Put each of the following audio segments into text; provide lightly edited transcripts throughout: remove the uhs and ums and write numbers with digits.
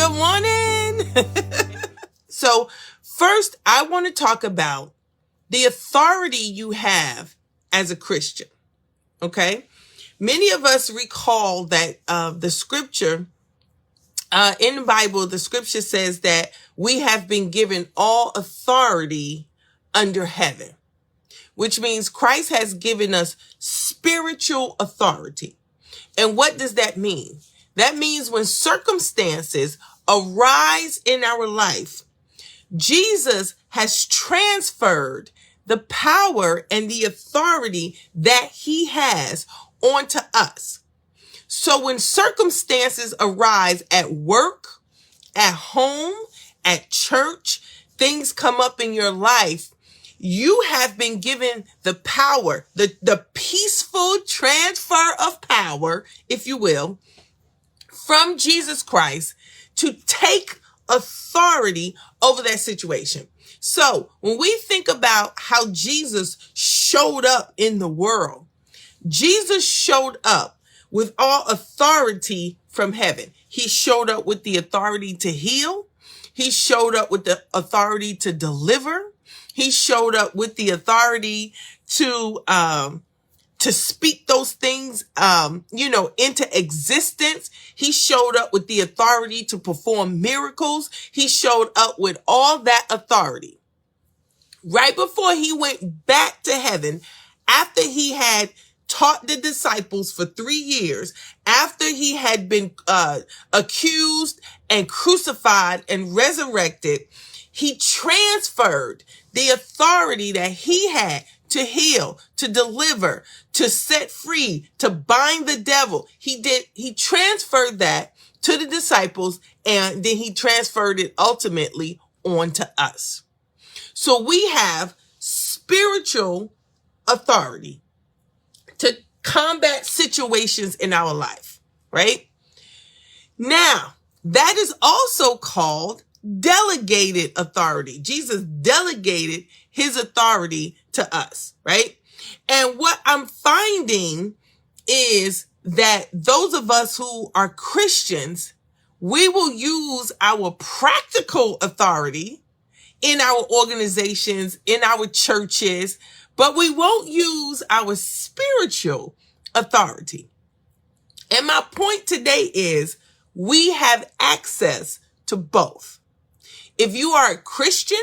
Good morning. So first, I want to talk about the authority you have as a Christian. Okay. Many of us recall that the scripture in the Bible, the scripture says that we have been given all authority under heaven, which means Christ has given us spiritual authority. And what does that mean? That means when circumstances arise in our life, Jesus has transferred the power and the authority that he has onto us. So when circumstances arise at work, at home, at church, things come up in your life, you have been given the power, the peaceful transfer of power, if you will, from Jesus Christ to take authority over that situation. So when we think about how Jesus showed up in the world, Jesus showed up with all authority from heaven. He showed up with the authority to heal. He showed up with the authority to deliver. He showed up with the authority to speak those things, into existence. He showed up with the authority to perform miracles. He showed up with all that authority. Right before he went back to heaven, after he had taught the disciples for 3 years, after he had been accused and crucified and resurrected, he transferred the authority that he had to heal, to deliver, to set free, to bind the devil. He transferred that to the disciples, and then he transferred it ultimately onto us. So we have spiritual authority to combat situations in our life, right? Now, that is also called delegated authority. Jesus delegated his authority to us, right? And what I'm finding is that those of us who are Christians, we will use our practical authority in our organizations, in our churches, but we won't use our spiritual authority. And my point today is we have access to both. If you are a Christian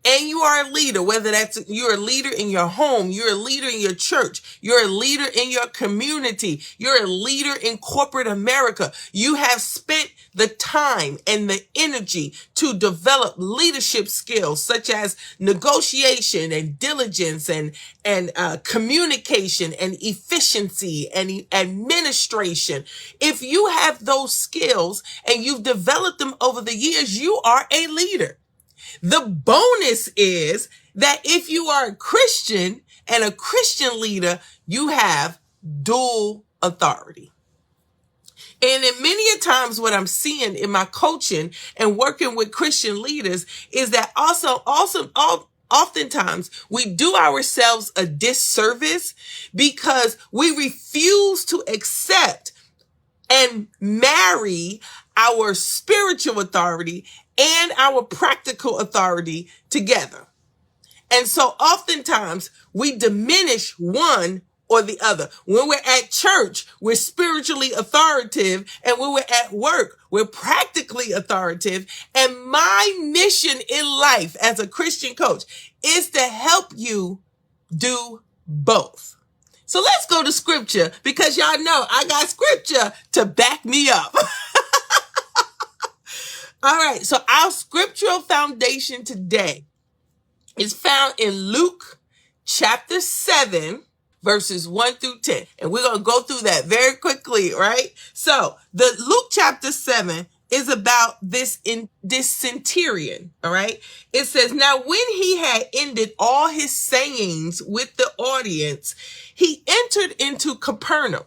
and you are a leader, whether that's you're a leader in your home, you're a leader in your church, you're a leader in your community, you're a leader in corporate America, you have spent the time and the energy to develop leadership skills such as negotiation and diligence and communication and efficiency and administration. If you have those skills and you've developed them over the years, you are a leader. The bonus is that if you are a Christian and a Christian leader, you have dual authority. And in many a times what I'm seeing in my coaching and working with Christian leaders is that oftentimes we do ourselves a disservice because we refuse to accept and marry our spiritual authority and our practical authority together. And so oftentimes we diminish one or the other. When we're at church, we're spiritually authoritative, and when we're at work, we're practically authoritative. And my mission in life as a Christian coach is to help you do both. So let's go to scripture, because y'all know I got scripture to back me up. All right, so our scriptural foundation today is found in Luke chapter 7, verses 1 through 10. And we're going to go through that very quickly, right? So the Luke chapter 7 is about this centurion, all right? It says, now when he had ended all his sayings with the audience, he entered into Capernaum,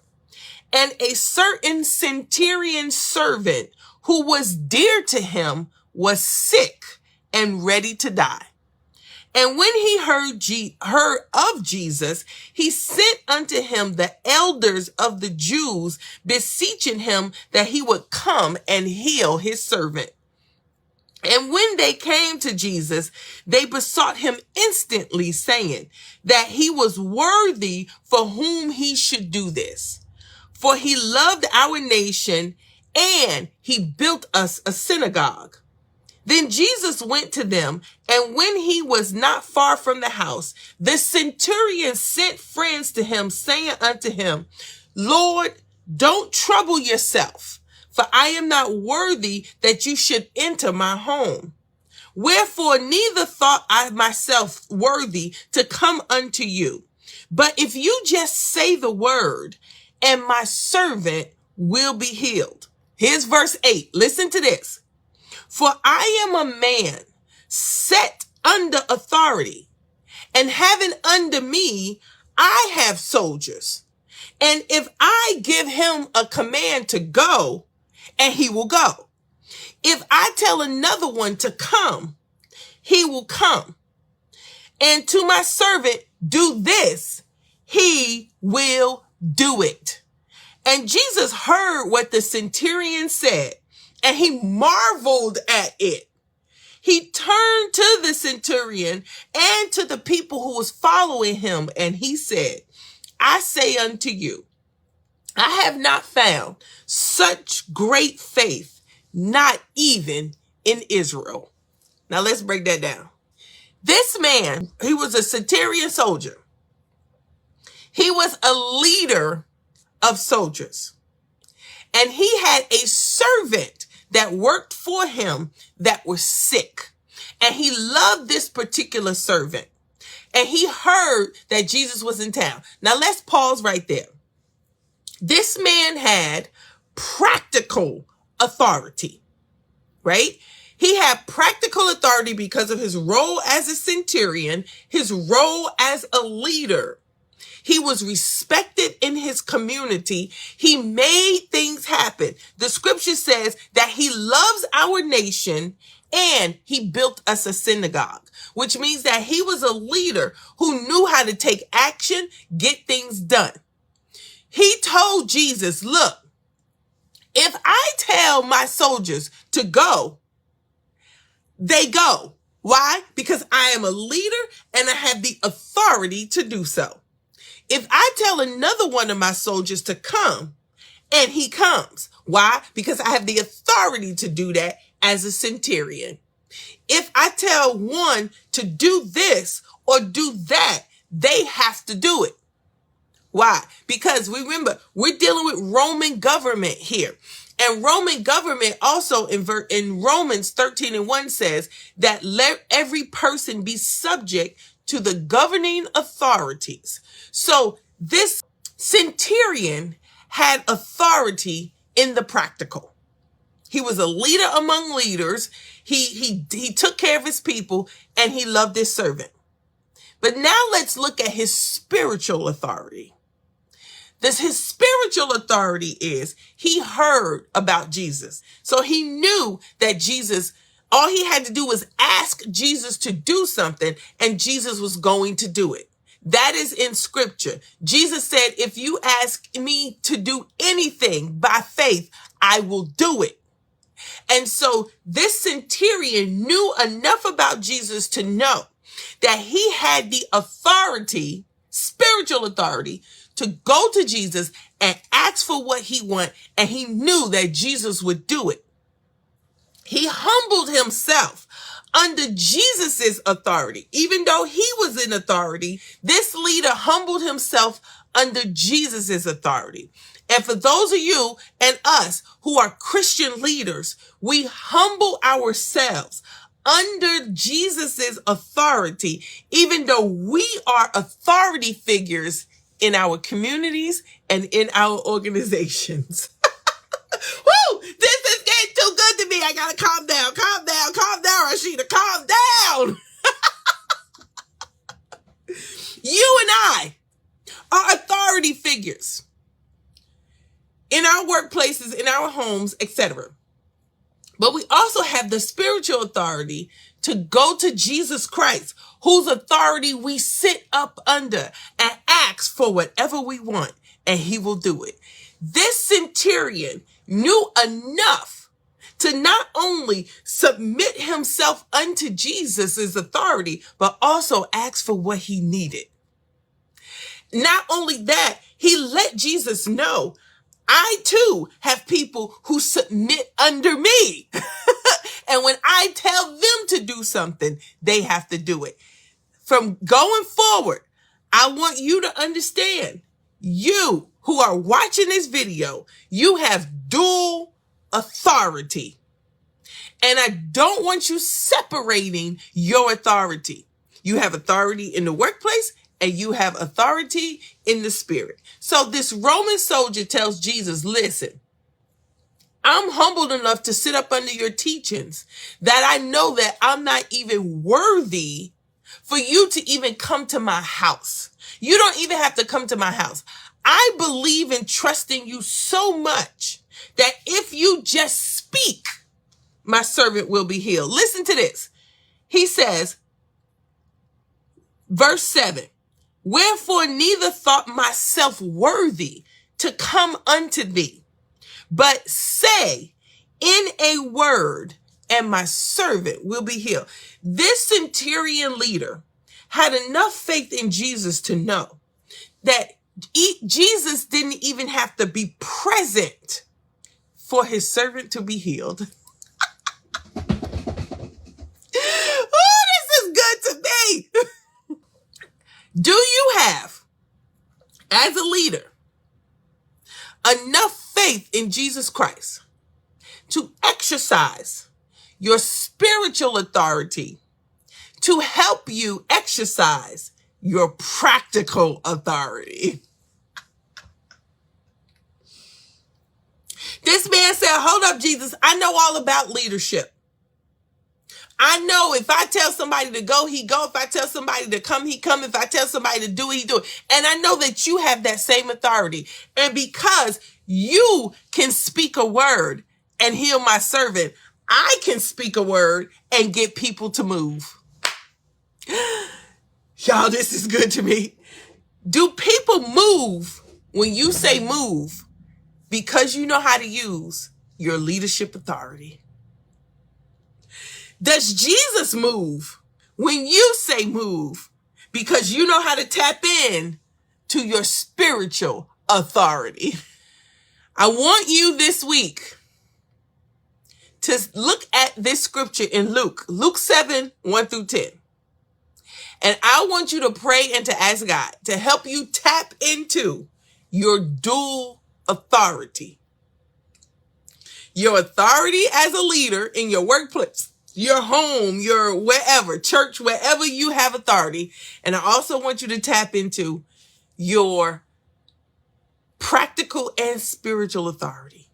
and a certain centurion servant who was dear to him was sick and ready to die. And when he heard of Jesus, he sent unto him the elders of the Jews, beseeching him that he would come and heal his servant. And when they came to Jesus, they besought him instantly, saying that he was worthy for whom he should do this. For he loved our nation, and he built us a synagogue. Then Jesus went to them, and when he was not far from the house, the centurion sent friends to him, saying unto him, Lord, don't trouble yourself, for I am not worthy that you should enter my home. Wherefore neither thought I myself worthy to come unto you. But if you just say the word, and my servant will be healed. Here's verse 8. Listen to this. For I am a man set under authority, and having under me, I have soldiers. And if I give him a command to go, and he will go. If I tell another one to come, he will come. And to my servant, do this, he will do it. And Jesus heard what the centurion said, and he marveled at it. He turned to the centurion and to the people who was following him, and he said, I say unto you, I have not found such great faith, not even in Israel. Now let's break that down. This man, he was a centurion soldier. He was a leader of soldiers. And he had a servant that worked for him that was sick. And he loved this particular servant. And he heard that Jesus was in town. Now let's pause right there. This man had practical authority, right? He had practical authority because of his role as a centurion, his role as a leader. He was respected in his community. He made things happen. The scripture says that he loves our nation and he built us a synagogue, which means that he was a leader who knew how to take action, get things done. He told Jesus, look, if I tell my soldiers to go, they go. Why? Because I am a leader and I have the authority to do so. If I tell another one of my soldiers to come, and he comes. Why? Because I have the authority to do that as a centurion. If I tell one to do this or do that, they have to do it. Why? Because remember, we're dealing with Roman government here. And Roman government also in Romans 13:1 says that let every person be subject to the governing authorities. So this centurion had authority in the practical. He was a leader among leaders. He took care of his people and he loved his servant. But now let's look at his spiritual authority. His spiritual authority is he heard about Jesus. So he knew that Jesus, all he had to do was ask Jesus to do something and Jesus was going to do it. That is in scripture. Jesus said, if you ask me to do anything by faith, I will do it. And so this centurion knew enough about Jesus to know that he had the authority, spiritual authority, to go to Jesus and ask for what he wanted, and he knew that Jesus would do it. He humbled himself under Jesus's authority. Even though he was in authority, this leader humbled himself under Jesus's authority. And for those of you and us who are Christian leaders, we humble ourselves under Jesus's authority, even though we are authority figures in our communities and in our organizations. Woo! This is getting too good to me. I gotta calm down, Rashida, calm down. You and I are authority figures in our workplaces, in our homes, etc. But we also have the spiritual authority to go to Jesus Christ, whose authority we sit up under and ask for whatever we want, and he will do it. This centurion knew enough to not only submit himself unto Jesus' authority, but also ask for what he needed. Not only that, he let Jesus know, I too have people who submit under me. And when I tell them to do something, they have to do it. From going forward, I want you to understand, you who are watching this video, you have dual authority. And I don't want you separating your authority. You have authority in the workplace and you have authority in the spirit. So this Roman soldier tells Jesus, listen, I'm humbled enough to sit up under your teachings that I know that I'm not even worthy for you to even come to my house. You don't even have to come to my house. I believe in trusting you so much that if you just speak, my servant will be healed. Listen to this. He says, verse 7, wherefore neither thought myself worthy to come unto thee, but say in a word, and my servant will be healed. This centurion leader had enough faith in Jesus to know that Jesus didn't even have to be present for his servant to be healed. Oh, this is good to me. Do you have, as a leader, enough faith in Jesus Christ to exercise your spiritual authority to help you exercise your practical authority? This man said, hold up, Jesus, I know all about leadership. I know if I tell somebody to go, he go. If I tell somebody to come, he come. If I tell somebody to do it, he do it. And I know that you have that same authority. And because you can speak a word and heal my servant, I can speak a word and get people to move. Y'all, this is good to me. Do people move when you say move because you know how to use your leadership authority? Does Jesus move when you say move because you know how to tap in to your spiritual authority? I want you this week to look at this scripture in Luke 7, 1 through 10. And I want you to pray and to ask God to help you tap into your dual authority. Your authority as a leader in your workplace, your home, your wherever, church, wherever you have authority. And I also want you to tap into your practical and spiritual authority.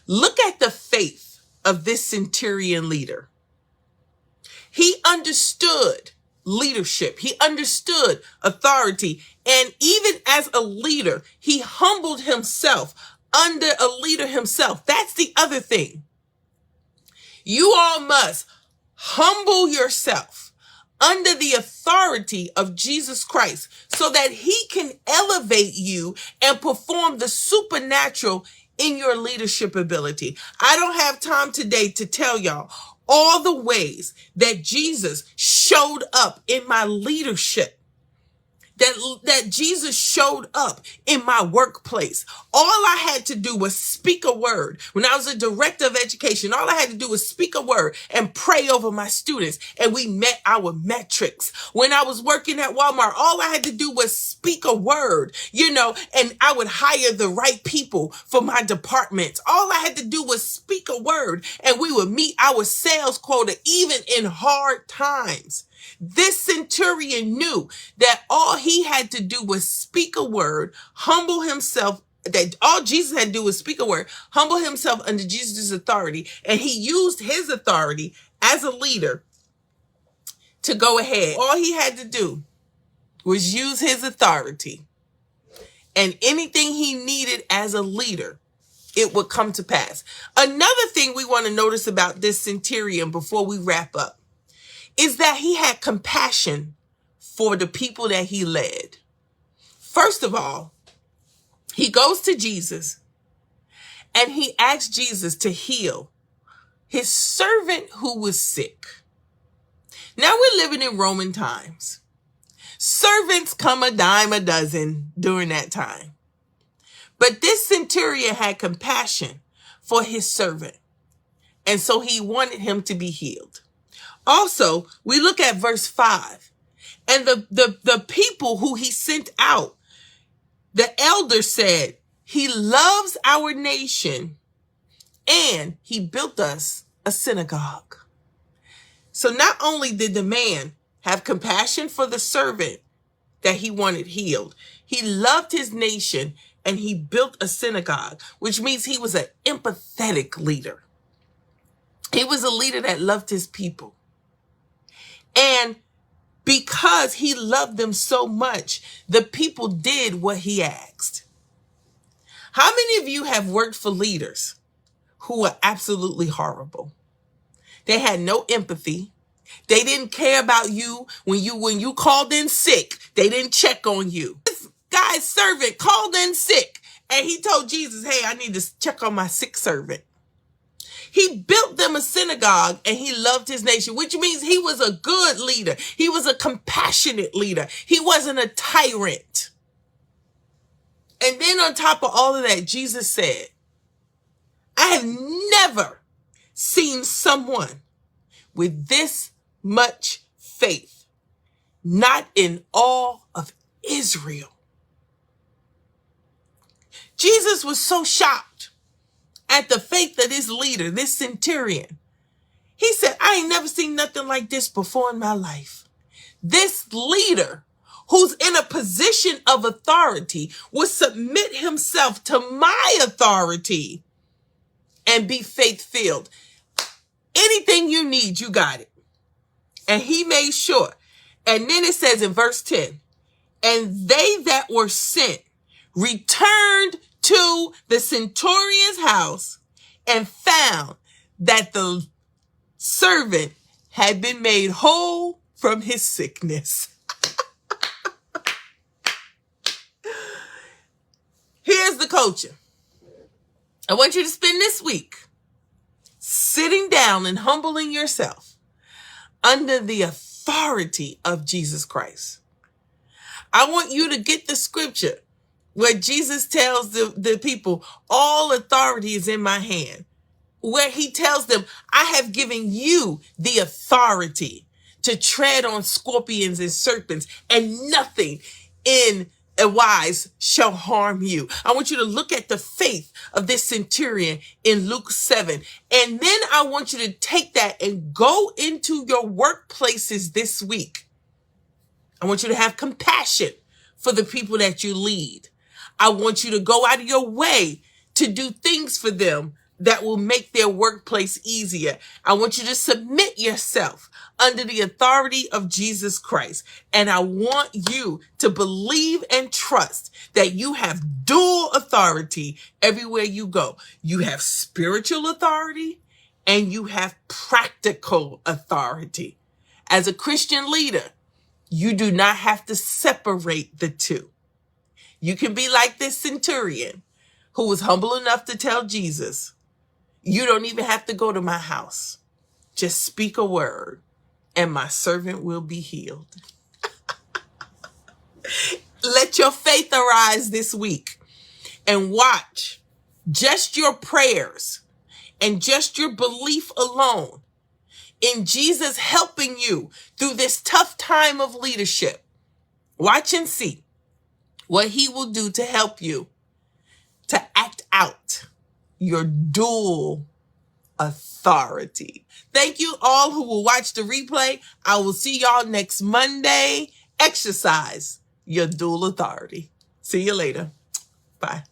Look at the faith of this centurion leader. He understood leadership. He understood authority. And even as a leader, he humbled himself under a leader himself. That's the other thing. You all must humble yourself under the authority of Jesus Christ so that he can elevate you and perform the supernatural in your leadership ability. I don't have time today to tell y'all all the ways that Jesus showed up in my leadership. That Jesus showed up in my workplace. All I had to do was speak a word. When I was a director of education, all I had to do was speak a word and pray over my students, and we met our metrics. When I was working at Walmart, all I had to do was speak a word, and I would hire the right people for my departments. All I had to do was speak a word, and we would meet our sales quota even in hard times. This centurion knew that all he had to do was speak a word, humble himself, that all Jesus had to do was speak a word, humble himself under Jesus' authority, and he used his authority as a leader to go ahead. All he had to do was use his authority, and anything he needed as a leader, it would come to pass. Another thing we want to notice about this centurion before we wrap up is that he had compassion for the people that he led. First of all, he goes to Jesus and he asks Jesus to heal his servant who was sick. Now we're living in Roman times. Servants come a dime a dozen during that time. But this centurion had compassion for his servant. And so he wanted him to be healed. Also, we look at verse 5. And the people who he sent out, the elder said, he loves our nation and he built us a synagogue. So not only did the man have compassion for the servant that he wanted healed, he loved his nation and he built a synagogue, which means he was an empathetic leader. He was a leader that loved his people. And because he loved them so much, the people did what he asked. How many of you have worked for leaders who were absolutely horrible? They had no empathy. They didn't care about you when you called in sick. They didn't check on you. This guy's servant called in sick and he told Jesus, hey, I need to check on my sick servant. He built them a synagogue and he loved his nation, which means he was a good leader. He was a compassionate leader. He wasn't a tyrant. And then on top of all of that, Jesus said, I have never seen someone with this much faith, not in all of Israel. Jesus was so shocked at the faith of this leader, this centurion. He said, I ain't never seen nothing like this before in my life. This leader who's in a position of authority will submit himself to my authority and be faith-filled. Anything you need, you got it. And he made sure. And then it says in verse 10, and they that were sent returned to the centurion's house and found that the servant had been made whole from his sickness. Here's the coaching. I want you to spend this week sitting down and humbling yourself under the authority of Jesus Christ. I want you to get the scripture where Jesus tells the people, all authority is in my hand. Where he tells them, I have given you the authority to tread on scorpions and serpents, and nothing in a wise shall harm you. I want you to look at the faith of this centurion in Luke 7. And then I want you to take that and go into your workplaces this week. I want you to have compassion for the people that you lead. I want you to go out of your way to do things for them that will make their workplace easier. I want you to submit yourself under the authority of Jesus Christ. And I want you to believe and trust that you have dual authority everywhere you go. You have spiritual authority and you have practical authority. As a Christian leader, you do not have to separate the two. You can be like this centurion who was humble enough to tell Jesus, you don't even have to go to my house. Just speak a word and my servant will be healed. Let your faith arise this week and watch just your prayers and just your belief alone in Jesus helping you through this tough time of leadership. Watch and see what he will do to help you to act out your dual authority. Thank you all who will watch the replay. I will see y'all next Monday. Exercise your dual authority. See you later. Bye.